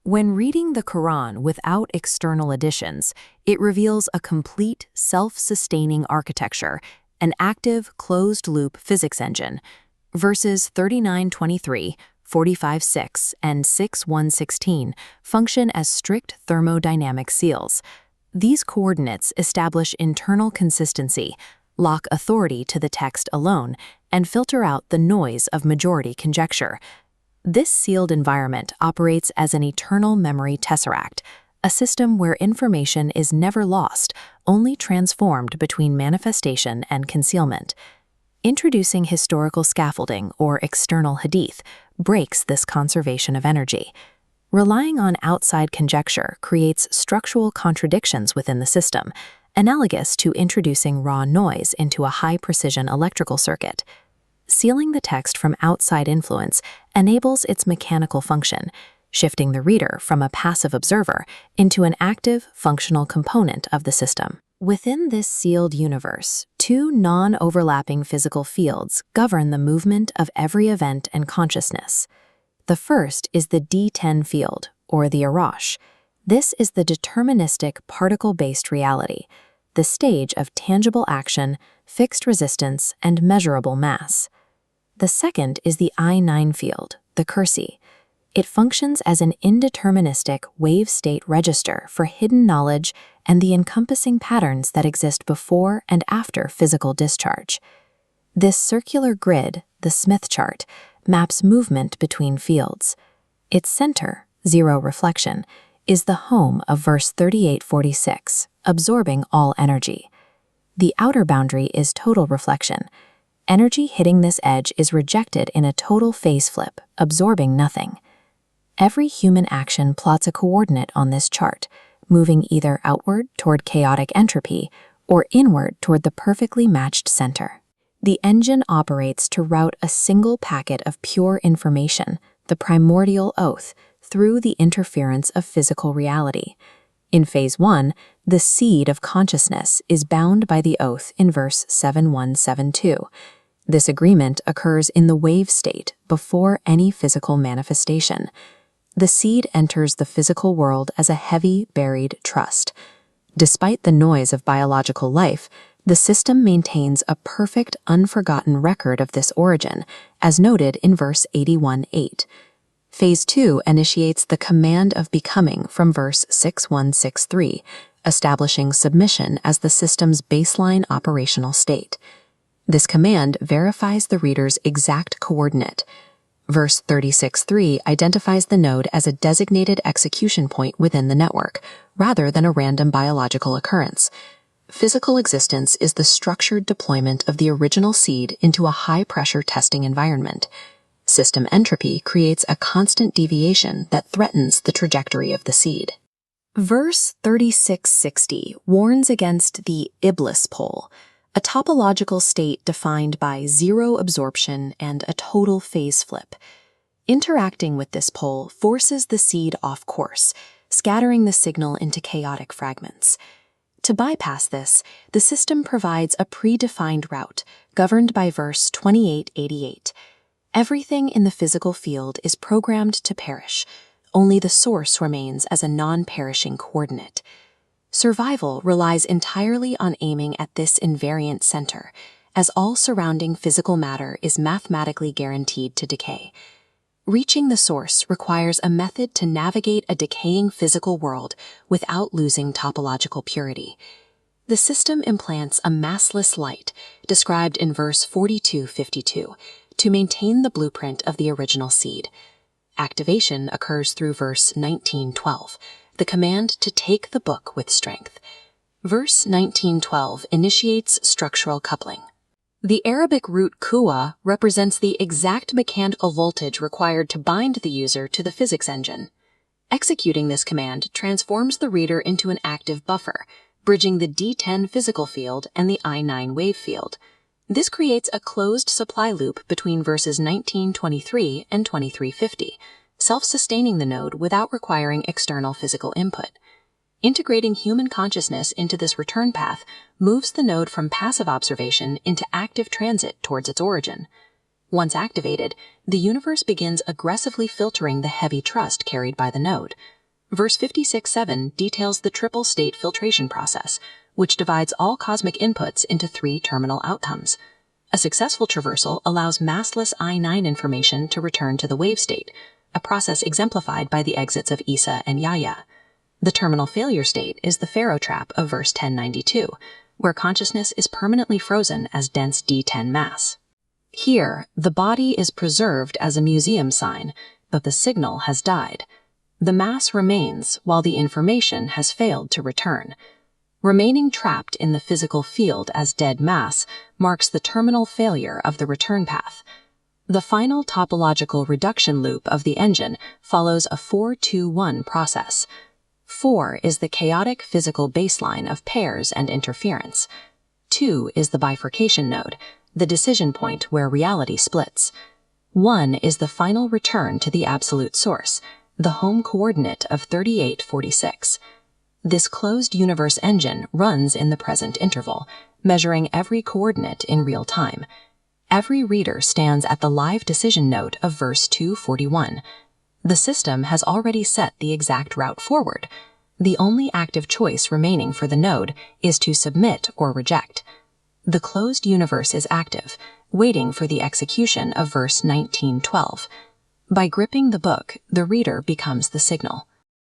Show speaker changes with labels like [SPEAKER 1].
[SPEAKER 1] When reading the Qur'an without external additions, it reveals a complete, self-sustaining architecture, an active, closed-loop physics engine. Verses 39:23, 45:6, and 6:116 function as strict thermodynamic seals. These coordinates establish internal consistency, lock authority to the text alone, and filter out the noise of majority conjecture. This sealed environment operates as an eternal memory tesseract, a system where information is never lost, only transformed between manifestation and concealment. Introducing historical scaffolding or external hadith breaks this conservation of energy. Relying on outside conjecture creates structural contradictions within the system, analogous to introducing raw noise into a high-precision electrical circuit. Sealing the text from outside influence enables its mechanical function, shifting the reader from a passive observer into an active, functional component of the system. Within this sealed universe, two non-overlapping physical fields govern the movement of every event and consciousness. The first is the D10 field, or the Arash. This is the deterministic particle-based reality, the stage of tangible action, fixed resistance, and measurable mass. The second is the I9 field, the Kursi. It functions as an indeterministic wave-state register for hidden knowledge and the encompassing patterns that exist before and after physical discharge. This circular grid, the Smith chart, maps movement between fields. Its center, zero reflection, is the home of verse 38:46, absorbing all energy. The outer boundary is total reflection. Energy hitting this edge is rejected in a total phase flip, absorbing nothing. Every human action plots a coordinate on this chart, moving either outward toward chaotic entropy or inward toward the perfectly matched center. The engine operates to route a single packet of pure information, the primordial oath, through the interference of physical reality. In phase 1, the seed of consciousness is bound by the oath in verse 7172. This agreement occurs in the wave state before any physical manifestation. The seed enters the physical world as a heavy, buried trust. Despite the noise of biological life, the system maintains a perfect, unforgotten record of this origin, as noted in verse 81:8. Phase 2 initiates the command of becoming from verse 6163, establishing submission as the system's baseline operational state. This command verifies the reader's exact coordinate. Verse 36:3 identifies the node as a designated execution point within the network, rather than a random biological occurrence. Physical existence is the structured deployment of the original seed into a high-pressure testing environment. System entropy creates a constant deviation that threatens the trajectory of the seed. Verse 3660 warns against the Iblis pole, a topological state defined by zero absorption and a total phase flip. Interacting with this pole forces the seed off course, scattering the signal into chaotic fragments. To bypass this, the system provides a predefined route, governed by verse 2888. Everything in the physical field is programmed to perish. Only the source remains as a non-perishing coordinate. Survival relies entirely on aiming at this invariant center, as all surrounding physical matter is mathematically guaranteed to decay. Reaching the source requires a method to navigate a decaying physical world without losing topological purity. The system implants a massless light, described in verse 4252, to maintain the blueprint of the original seed. Activation occurs through verse 1912, the command to take the book with strength. Verse 1912 initiates structural coupling. The Arabic root quwa represents the exact mechanical voltage required to bind the user to the physics engine. Executing this command transforms the reader into an active buffer, bridging the D10 physical field and the I9 wave field. This creates a closed supply loop between verses 1923 and 2350, self-sustaining the node without requiring external physical input. Integrating human consciousness into this return path moves the node from passive observation into active transit towards its origin. Once activated, the universe begins aggressively filtering the heavy trust carried by the node. Verse 56:7 details the triple state filtration process, which divides all cosmic inputs into 3 terminal outcomes. A successful traversal allows massless I9 information to return to the wave state, a process exemplified by the exits of Isa and Yahya. The terminal failure state is the Pharaoh trap of verse 1092, where consciousness is permanently frozen as dense D10 mass. Here, the body is preserved as a museum sign, but the signal has died. The mass remains while the information has failed to return. Remaining trapped in the physical field as dead mass marks the terminal failure of the return path. The final topological reduction loop of the engine follows a 4-2-1 process. 4 is the chaotic physical baseline of pairs and interference. 2 is the bifurcation node, the decision point where reality splits. 1 is the final return to the absolute source, the home coordinate of 3846. This closed universe engine runs in the present interval, measuring every coordinate in real time. Every reader stands at the live decision node of verse 241. The system has already set the exact route forward. The only active choice remaining for the node is to submit or reject. The closed universe is active, waiting for the execution of verse 1912. By gripping the book, the reader becomes the signal.